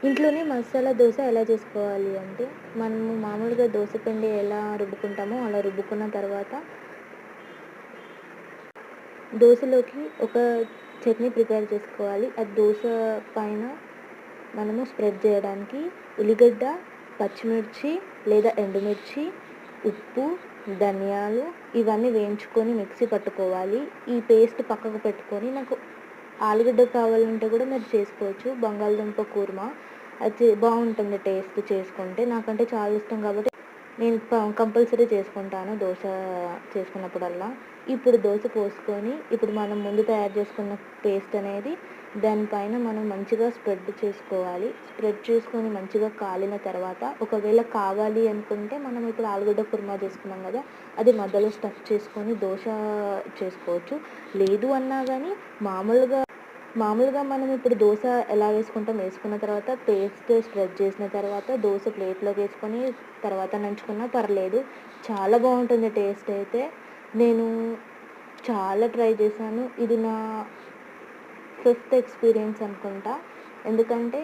ఇంట్లోనే మసాలా దోస ఎలా చేసుకోవాలి అంటే, మనము మామూలుగా దోస పిండి ఎలా రుబ్బుకుంటామో అలా రుబ్బుకున్న తర్వాత, దోసలోకి ఒక చట్నీ ప్రిపేర్ చేసుకోవాలి. అది దోస పైన మనము స్ప్రెడ్ చేయడానికి ఉల్లిగడ్డ, పచ్చిమిర్చి లేదా ఎండుమిర్చి, ఉప్పు, ధనియాలు ఇవన్నీ వేయించుకొని మిక్సీ పట్టుకోవాలి. ఈ పేస్ట్ పక్కకు పెట్టుకొని, నాకు ఆలుగడ్డ కావాలంటే కూడా మీరు చేసుకోవచ్చు. బంగాళదుంప కూర్మ అది బాగుంటుంది టేస్ట్ చేసుకుంటే. నాకంటే చాలా ఇష్టం కాబట్టి నేను కంపల్సరీ చేసుకుంటాను దోస చేసుకున్నప్పుడల్లా. ఇప్పుడు దోస పోసుకొని, ఇప్పుడు మనం ముందు తయారు చేసుకున్న పేస్ట్ అనేది దానిపైన మనం మంచిగా స్ప్రెడ్ చేసుకోవాలి. స్ప్రెడ్ చేసుకొని మంచిగా కాలిన తర్వాత, ఒకవేళ కావాలి అనుకుంటే మనం ఇప్పుడు ఆలుగడ్డ కుర్మా చేసుకున్నాం కదా, అది మధ్యలో స్టఫ్ చేసుకొని దోస చేసుకోవచ్చు. లేదు అన్నా కానీ మామూలుగా మనం ఇప్పుడు దోస ఎలా వేసుకున్న తర్వాత పేస్ట్ స్ప్రెడ్ చేసిన తర్వాత దోస ప్లేట్లోకి వేసుకొని తర్వాత నంచుకున్నా పర్లేదు. చాలా బాగుంటుంది టేస్ట్ అయితే. నేను చాలా ట్రై చేశాను. ఇది నా ఫిఫ్త్ ఎక్స్పీరియన్స్ అనుకుంటా. ఎందుకంటే